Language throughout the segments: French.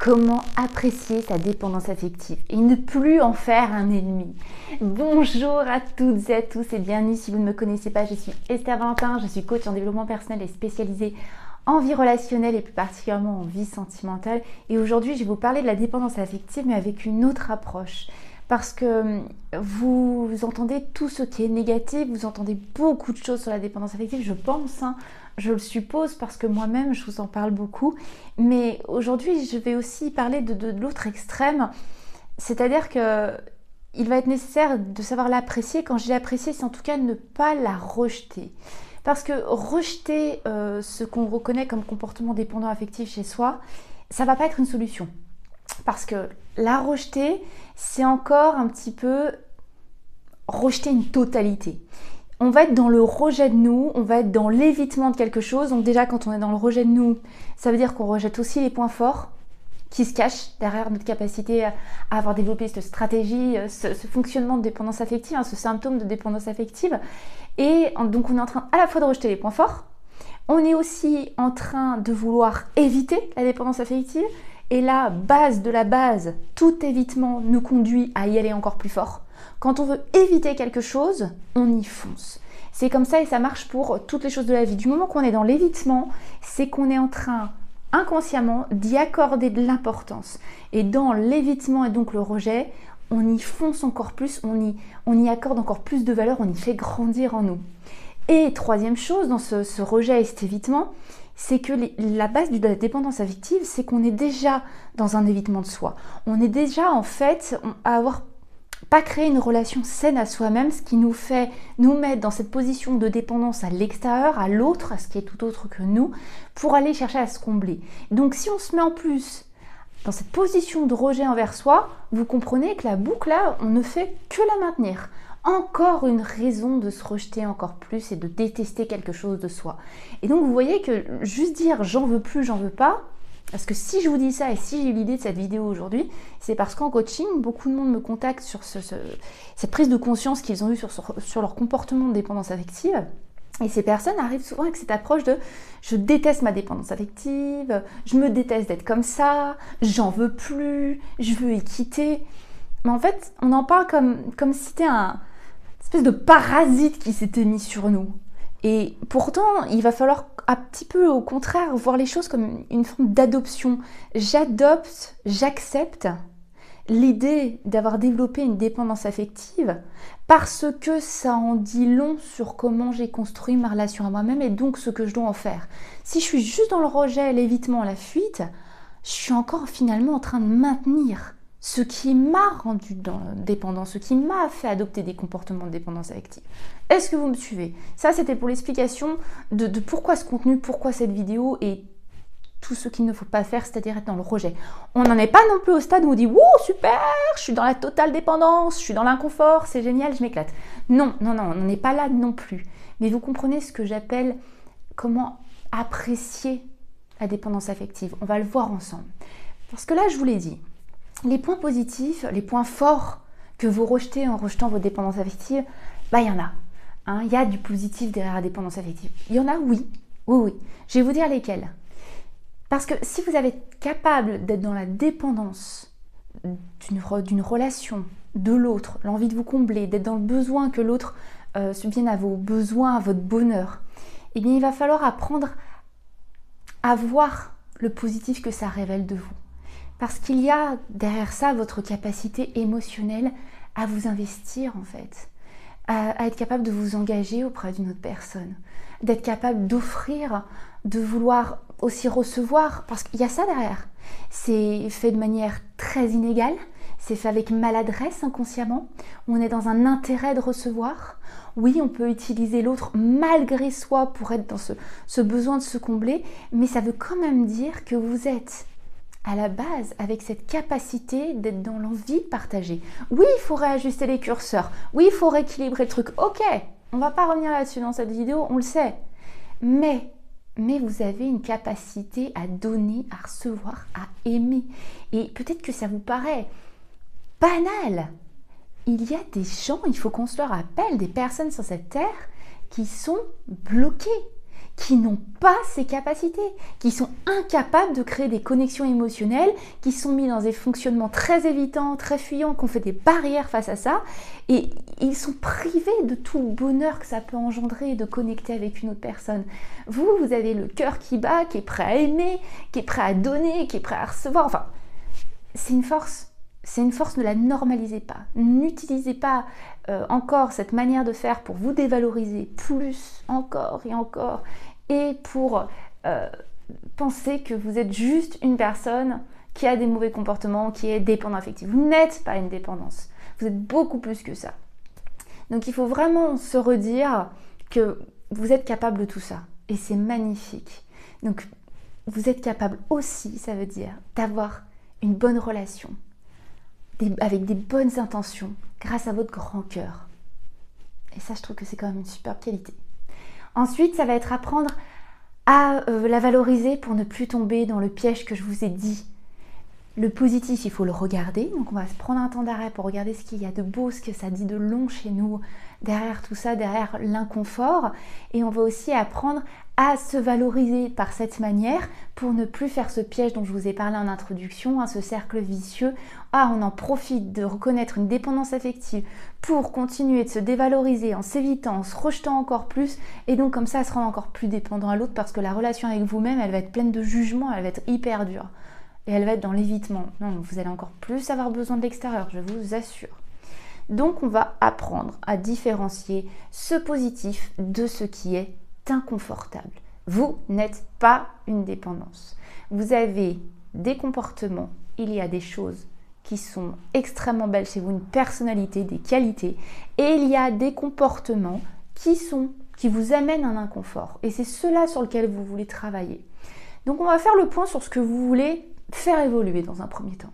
Comment apprécier sa dépendance affective et ne plus en faire un ennemi. Bonjour à toutes et à tous et bienvenue. Si vous ne me connaissez pas, je suis Esther Valentin, je suis coach en développement personnel et spécialisée en vie relationnelle et plus particulièrement en vie sentimentale. Et aujourd'hui, je vais vous parler de la dépendance affective mais avec une autre approche. Parce que vous entendez tout ce qui est négatif, vous entendez beaucoup de choses sur la dépendance affective, je pense, je le suppose, parce que moi-même, je vous en parle beaucoup. Mais aujourd'hui, je vais aussi parler de l'autre extrême, c'est-à-dire qu'il va être nécessaire de savoir l'apprécier. Quand je dis apprécier, c'est en tout cas ne pas la rejeter. Parce que rejeter ce qu'on reconnaît comme comportement dépendant affectif chez soi, ça ne va pas être une solution. Parce que la rejeter, c'est encore un petit peu rejeter une totalité. On va être dans le rejet de nous, on va être dans l'évitement de quelque chose. Donc déjà, quand on est dans le rejet de nous, ça veut dire qu'on rejette aussi les points forts qui se cachent derrière notre capacité à avoir développé cette stratégie, ce fonctionnement de dépendance affective, ce symptôme de dépendance affective. Et donc on est en train à la fois de rejeter les points forts, on est aussi en train de vouloir éviter la dépendance affective. Et la base de la base, tout évitement nous conduit à y aller encore plus fort. Quand on veut éviter quelque chose, on y fonce. C'est comme ça et ça marche pour toutes les choses de la vie. Du moment qu'on est dans l'évitement, c'est qu'on est en train, inconsciemment, d'y accorder de l'importance. Et dans l'évitement et donc le rejet, on y fonce encore plus, on y accorde encore plus de valeur, on y fait grandir en nous. Et troisième chose, dans ce rejet et cet évitement, c'est que la base de la dépendance affective, c'est qu'on est déjà dans un évitement de soi. On est déjà en fait à avoir pas créé une relation saine à soi-même, ce qui nous fait nous mettre dans cette position de dépendance à l'extérieur, à l'autre, à ce qui est tout autre que nous, pour aller chercher à se combler. Donc si on se met en plus dans cette position de rejet envers soi, vous comprenez que la boucle là, on ne fait que la maintenir. Encore une raison de se rejeter encore plus et de détester quelque chose de soi. Et donc vous voyez que juste dire j'en veux plus, j'en veux pas, parce que si je vous dis ça et si j'ai eu l'idée de cette vidéo aujourd'hui, c'est parce qu'en coaching, beaucoup de monde me contacte sur cette prise de conscience qu'ils ont eue sur leur comportement de dépendance affective. Et ces personnes arrivent souvent avec cette approche de « je déteste ma dépendance affective, je me déteste d'être comme ça, j'en veux plus, je veux y quitter ». Mais en fait, on en parle comme si c'était une espèce de parasite qui s'était mis sur nous. Et pourtant, il va falloir un petit peu au contraire voir les choses comme une forme d'adoption. J'adopte, j'accepte l'idée d'avoir développé une dépendance affective parce que ça en dit long sur comment j'ai construit ma relation à moi-même et donc ce que je dois en faire. Si je suis juste dans le rejet, l'évitement, la fuite, je suis encore finalement en train de maintenir ce qui m'a rendu dépendant, ce qui m'a fait adopter des comportements de dépendance affective. Est-ce que vous me suivez? Ça, c'était pour l'explication de pourquoi ce contenu, pourquoi cette vidéo et tout ce qu'il ne faut pas faire, c'est-à-dire être dans le rejet. On n'en est pas non plus au stade où on dit « Wouh, super, je suis dans la totale dépendance, je suis dans l'inconfort, c'est génial, je m'éclate ». Non, on n'en est pas là non plus. Mais vous comprenez ce que j'appelle comment apprécier la dépendance affective. On va le voir ensemble. Parce que là, je vous l'ai dit, les points positifs, les points forts que vous rejetez en rejetant vos dépendances affectives, il y en a. Il y a du positif derrière la dépendance affective. Il y en a, oui. Je vais vous dire lesquels. Parce que si vous êtes capable d'être dans la dépendance d'une relation, de l'autre, l'envie de vous combler, d'être dans le besoin que l'autre subvienne à vos besoins, à votre bonheur, eh bien il va falloir apprendre à voir le positif que ça révèle de vous. Parce qu'il y a derrière ça votre capacité émotionnelle à vous investir en fait, à être capable de vous engager auprès d'une autre personne, d'être capable d'offrir, de vouloir aussi recevoir, parce qu'il y a ça derrière. C'est fait de manière très inégale, c'est fait avec maladresse inconsciemment, on est dans un intérêt de recevoir. Oui, on peut utiliser l'autre malgré soi pour être dans ce besoin de se combler, mais ça veut quand même dire que vous êtes à la base, avec cette capacité d'être dans l'envie de partager. Oui, il faut réajuster les curseurs. Oui, il faut rééquilibrer le truc. Ok, on va pas revenir là-dessus dans cette vidéo, on le sait. Mais vous avez une capacité à donner, à recevoir, à aimer. Et peut-être que ça vous paraît banal. Il y a des gens, il faut qu'on se le rappelle, des personnes sur cette terre qui sont bloquées, qui n'ont pas ces capacités, qui sont incapables de créer des connexions émotionnelles, qui sont mis dans des fonctionnements très évitants, très fuyants, qu'on fait des barrières face à ça, et ils sont privés de tout le bonheur que ça peut engendrer de connecter avec une autre personne. Vous avez le cœur qui bat, qui est prêt à aimer, qui est prêt à donner, qui est prêt à recevoir, enfin, c'est une force. C'est une force, ne la normalisez pas. N'utilisez pas encore cette manière de faire pour vous dévaloriser plus, encore et encore, et pour penser que vous êtes juste une personne qui a des mauvais comportements, qui est dépendant affectif. Vous n'êtes pas une dépendance. Vous êtes beaucoup plus que ça. Donc il faut vraiment se redire que vous êtes capable de tout ça. Et c'est magnifique. Donc vous êtes capable aussi, ça veut dire, d'avoir une bonne relation, avec des bonnes intentions, grâce à votre grand cœur. Et ça, je trouve que c'est quand même une superbe qualité. Ensuite, ça va être apprendre à la valoriser pour ne plus tomber dans le piège que je vous ai dit. Le positif, il faut le regarder. Donc, on va se prendre un temps d'arrêt pour regarder ce qu'il y a de beau, ce que ça dit de long chez nous, derrière tout ça, derrière l'inconfort. Et on va aussi apprendre à se valoriser par cette manière pour ne plus faire ce piège dont je vous ai parlé en introduction, ce cercle vicieux. On en profite de reconnaître une dépendance affective pour continuer de se dévaloriser en s'évitant, en se rejetant encore plus, et donc comme ça, se rendre encore plus dépendant à l'autre parce que la relation avec vous-même, elle va être pleine de jugement, elle va être hyper dure. Et elle va être dans l'évitement. Non, vous allez encore plus avoir besoin de l'extérieur, je vous assure. Donc, on va apprendre à différencier ce positif de ce qui est inconfortable. Vous n'êtes pas une dépendance. Vous avez des comportements, il y a des choses qui sont extrêmement belles chez vous, une personnalité, des qualités, et il y a des comportements qui vous amènent un inconfort. Et c'est cela sur lequel vous voulez travailler. Donc, on va faire le point sur ce que vous voulez faire évoluer dans un premier temps.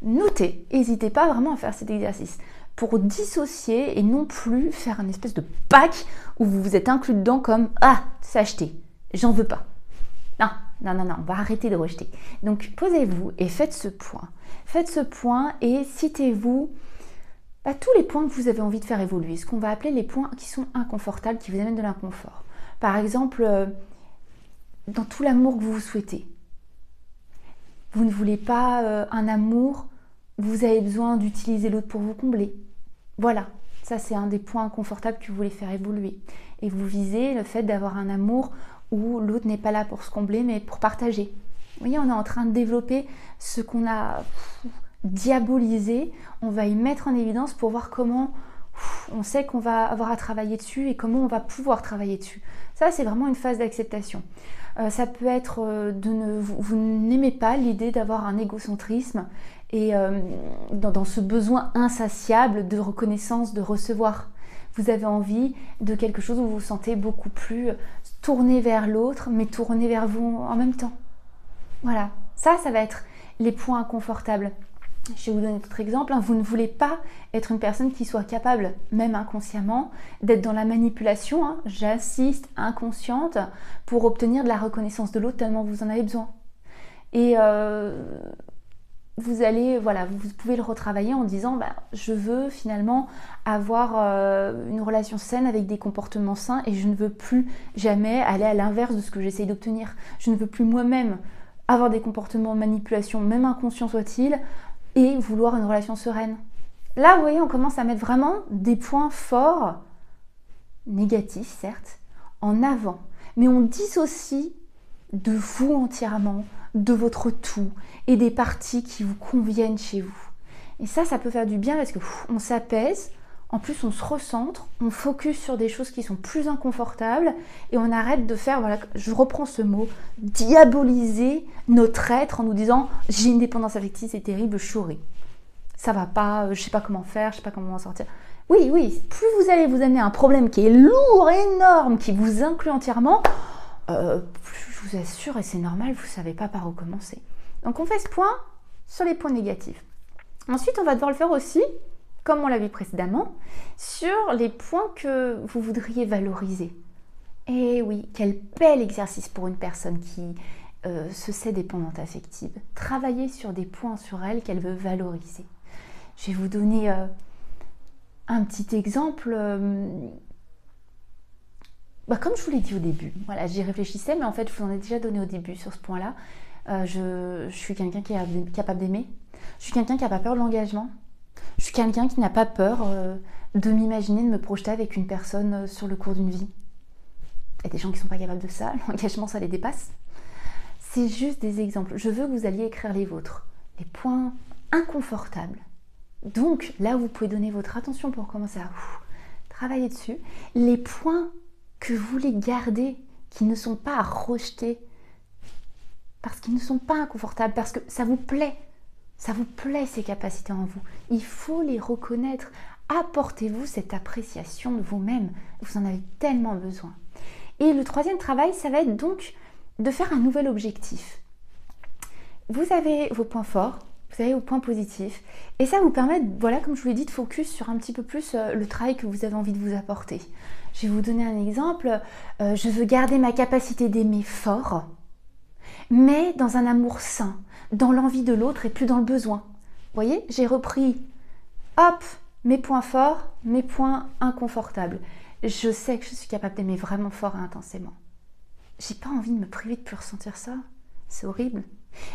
Notez, n'hésitez pas vraiment à faire cet exercice pour dissocier et non plus faire un espèce de pack où vous vous êtes inclus dedans comme « Ah, c'est acheté, j'en veux pas ». Non, on va arrêter de rejeter. Donc posez-vous et faites ce point. Faites ce point et citez-vous tous les points que vous avez envie de faire évoluer, ce qu'on va appeler les points qui sont inconfortables, qui vous amènent de l'inconfort. Par exemple, dans tout l'amour que vous vous souhaitez. Vous ne voulez pas un amour, vous avez besoin d'utiliser l'autre pour vous combler. Voilà, ça c'est un des points inconfortables que vous voulez faire évoluer. Et vous visez le fait d'avoir un amour où l'autre n'est pas là pour se combler, mais pour partager. Vous voyez, on est en train de développer ce qu'on a diabolisé. On va y mettre en évidence pour voir comment on sait qu'on va avoir à travailler dessus et comment on va pouvoir travailler dessus. Ça, c'est vraiment une phase d'acceptation. Ça peut être vous n'aimez pas l'idée d'avoir un égocentrisme et dans ce besoin insatiable de reconnaissance, de recevoir. Vous avez envie de quelque chose où vous vous sentez beaucoup plus tourné vers l'autre, mais tourné vers vous en même temps. Voilà, ça va être les points inconfortables. Je vais vous donner d'autres exemples. Vous ne voulez pas être une personne qui soit capable, même inconsciemment, d'être dans la manipulation, j'insiste, inconsciente, pour obtenir de la reconnaissance de l'autre tellement vous en avez besoin. Et vous pouvez le retravailler en disant je veux finalement avoir une relation saine avec des comportements sains et je ne veux plus jamais aller à l'inverse de ce que j'essaye d'obtenir. Je ne veux plus moi-même avoir des comportements de manipulation, même inconscients soient-ils, et vouloir une relation sereine. Là, vous voyez, on commence à mettre vraiment des points forts, négatifs certes, en avant. Mais on dissocie de vous entièrement, de votre tout, et des parties qui vous conviennent chez vous. Et ça peut faire du bien parce que on s'apaise, en plus on se recentre, on focus sur des choses qui sont plus inconfortables, et on arrête de faire, je reprends ce mot, diaboliser notre être en nous disant « j'ai une dépendance affective, c'est terrible, je souris. Ça va pas, je sais pas comment faire, je sais pas comment en sortir. » Oui, plus vous allez vous amener un problème qui est lourd, énorme, qui vous inclut entièrement, plus je vous assure, et c'est normal, vous savez pas par où commencer. Donc on fait ce point sur les points négatifs. Ensuite, on va devoir le faire aussi, comme on l'a vu précédemment, sur les points que vous voudriez valoriser. Et oui, quel bel exercice pour une personne qui se sait dépendante affective. Travailler sur des points sur elle qu'elle veut valoriser. Je vais vous donner un petit exemple. Comme je vous l'ai dit au début, voilà, j'y réfléchissais, mais en fait, je vous en ai déjà donné au début sur ce point-là. Je suis quelqu'un qui est capable d'aimer. Je suis quelqu'un qui n'a pas peur de l'engagement. Je suis quelqu'un qui n'a pas peur de m'imaginer, de me projeter avec une personne sur le cours d'une vie. Il y a des gens qui ne sont pas capables de ça, l'engagement, ça les dépasse. C'est juste des exemples. Je veux que vous alliez écrire les vôtres, les points inconfortables. Donc, là où vous pouvez donner votre attention pour commencer à travailler dessus, les points que vous voulez garder, qui ne sont pas à rejeter, parce qu'ils ne sont pas inconfortables, parce que ça vous plaît ces capacités en vous. Il faut les reconnaître. Apportez-vous cette appréciation de vous-même. Vous en avez tellement besoin. Et le troisième travail, ça va être donc de faire un nouvel objectif. Vous avez vos points forts, vous avez vos points positifs, et ça vous permet, voilà, comme je vous l'ai dit, de focus sur un petit peu plus le travail que vous avez envie de vous apporter. Je vais vous donner un exemple. Je veux garder ma capacité d'aimer fort, mais dans un amour sain, dans l'envie de l'autre et plus dans le besoin. Vous voyez, j'ai repris, hop, mes points forts, mes points inconfortables. Je sais que je suis capable d'aimer vraiment fort et intensément. J'ai pas envie de me priver de plus ressentir ça. C'est horrible.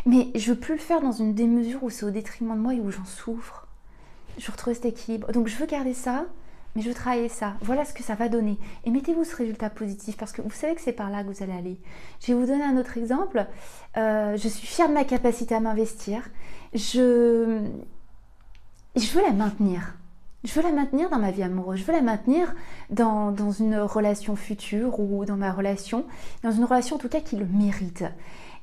Mais je veux plus le faire dans une démesure où c'est au détriment de moi et où j'en souffre. Je veux retrouver cet équilibre. Donc je veux garder ça, mais je veux travailler ça. Voilà ce que ça va donner. Et mettez-vous ce résultat positif parce que vous savez que c'est par là que vous allez aller. Je vais vous donner un autre exemple. Je suis fière de ma capacité à m'investir. Je veux la maintenir. Je veux la maintenir dans ma vie amoureuse. Je veux la maintenir dans une relation future ou dans ma relation, dans une relation en tout cas qui le mérite.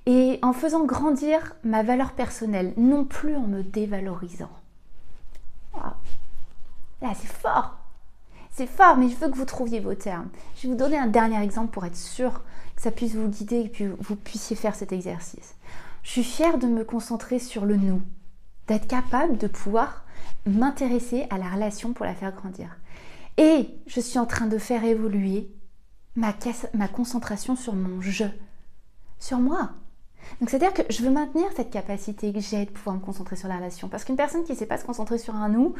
Et en faisant grandir ma valeur personnelle, non plus en me dévalorisant. Wow. Là, c'est fort. C'est fort, mais je veux que vous trouviez vos termes. Je vais vous donner un dernier exemple pour être sûr que ça puisse vous guider et que vous puissiez faire cet exercice. Je suis fière de me concentrer sur le nous, d'être capable de pouvoir m'intéresser à la relation pour la faire grandir. Et je suis en train de faire évoluer ma concentration sur mon je, sur moi. Donc c'est-à-dire que je veux maintenir cette capacité que j'ai de pouvoir me concentrer sur la relation. Parce qu'une personne qui ne sait pas se concentrer sur un nous,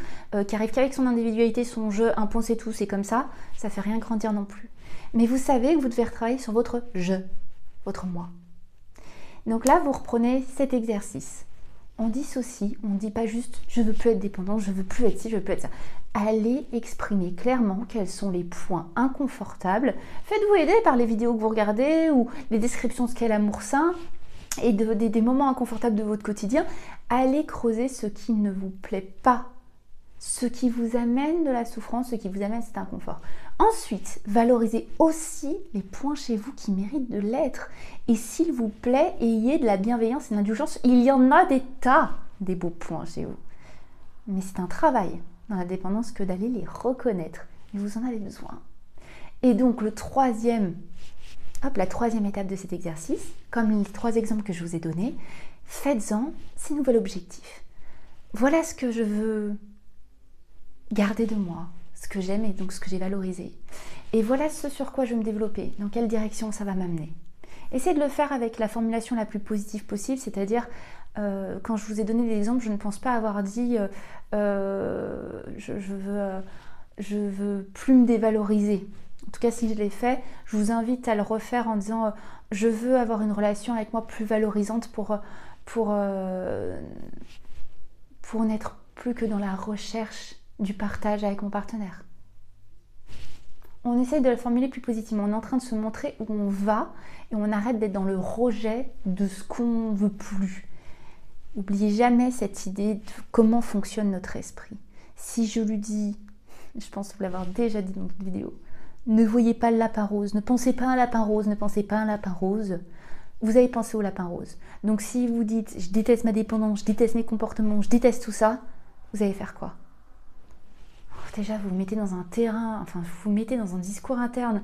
qui arrive qu'avec son individualité, son jeu, un point c'est tout, c'est comme ça ne fait rien grandir non plus. Mais vous savez que vous devez retravailler sur votre je, votre moi. Donc là, vous reprenez cet exercice. On dissocie, on ne dit pas juste je veux plus être dépendant, je veux plus être ci, je veux plus être ça. Allez exprimer clairement quels sont les points inconfortables. Faites-vous aider par les vidéos que vous regardez ou les descriptions de ce qu'est l'amour sain et des moments inconfortables de votre quotidien. Allez creuser ce qui ne vous plaît pas, ce qui vous amène de la souffrance, ce qui vous amène cet inconfort. Ensuite, valorisez aussi les points chez vous qui méritent de l'être. Et s'il vous plaît, ayez de la bienveillance et de l'indulgence. Il y en a des tas, des beaux points chez vous. Mais c'est un travail dans la dépendance que d'aller les reconnaître. Et vous en avez besoin. Et donc la troisième étape de cet exercice, comme les 3 exemples que je vous ai donnés, faites-en ces nouveaux objectifs. Voilà ce que je veux garder de moi, ce que j'aime et donc ce que j'ai valorisé. Et voilà ce sur quoi je veux me développer, dans quelle direction ça va m'amener. Essayez de le faire avec la formulation la plus positive possible, c'est-à-dire quand je vous ai donné des exemples, je ne pense pas avoir dit je veux plus me dévaloriser. En tout cas, si je l'ai fait, je vous invite à le refaire en disant je veux avoir une relation avec moi plus valorisante pour n'être plus que dans la recherche du partage avec mon partenaire. On essaye de la formuler plus positivement. On est en train de se montrer où on va et on arrête d'être dans le rejet de ce qu'on veut plus. N'oubliez jamais cette idée de comment fonctionne notre esprit. Si je lui dis, je pense vous l'avoir déjà dit dans votre vidéo, ne voyez pas le lapin rose, ne pensez pas à un lapin rose, ne pensez pas à un lapin rose, vous avez pensé au lapin rose. Donc si vous dites, je déteste ma dépendance, je déteste mes comportements, je déteste tout ça, vous allez faire quoi ? Déjà, vous vous mettez dans un terrain, vous vous mettez dans un discours interne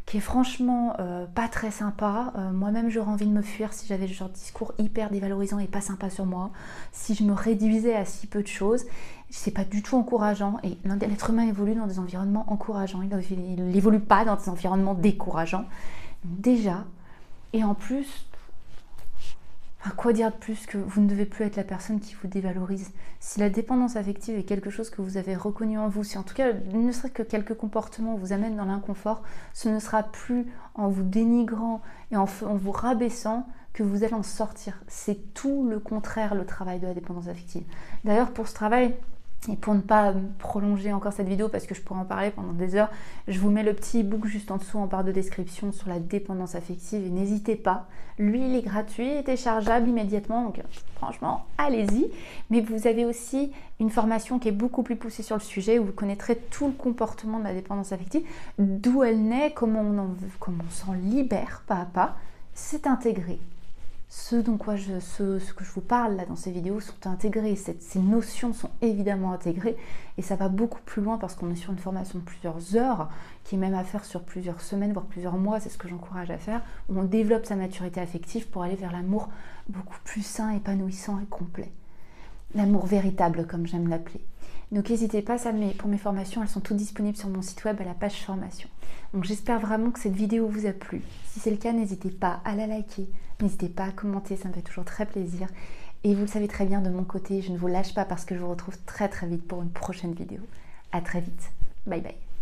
qui est franchement pas très sympa. Moi-même, j'aurais envie de me fuir si j'avais ce genre de discours hyper dévalorisant et pas sympa sur moi. Si je me réduisais à si peu de choses, c'est pas du tout encourageant. Et l'être humain évolue dans des environnements encourageants. Il n'évolue pas dans des environnements décourageants. Donc déjà, et en plus, À quoi dire de plus que vous ne devez plus être la personne qui vous dévalorise? Si la dépendance affective est quelque chose que vous avez reconnu en vous, si en tout cas ne serait-ce que quelques comportements vous amènent dans l'inconfort, ce ne sera plus en vous dénigrant et en vous rabaissant que vous allez en sortir. C'est tout le contraire, le travail de la dépendance affective. D'ailleurs, pour ce travail, et pour ne pas prolonger encore cette vidéo parce que je pourrais en parler pendant des heures, je vous mets le petit e-book juste en dessous en barre de description sur la dépendance affective et n'hésitez pas. Lui, il est gratuit et téléchargeable immédiatement, donc franchement, allez-y. Mais vous avez aussi une formation qui est beaucoup plus poussée sur le sujet où vous connaîtrez tout le comportement de la dépendance affective, d'où elle naît, comment on s'en libère pas à pas. C'est intégré. Ce que je vous parle là dans ces vidéos sont intégrés, ces notions sont évidemment intégrées et ça va beaucoup plus loin parce qu'on est sur une formation de plusieurs heures qui est même à faire sur plusieurs semaines voire plusieurs mois, c'est ce que j'encourage à faire, où on développe sa maturité affective pour aller vers l'amour beaucoup plus sain, épanouissant et complet. L'amour véritable comme j'aime l'appeler. Donc n'hésitez pas, pour mes formations, elles sont toutes disponibles sur mon site web à la page formation. Donc j'espère vraiment que cette vidéo vous a plu. Si c'est le cas, n'hésitez pas à la liker, n'hésitez pas à commenter, ça me fait toujours très plaisir. Et vous le savez très bien, de mon côté, je ne vous lâche pas parce que je vous retrouve très très vite pour une prochaine vidéo. À très vite. Bye bye.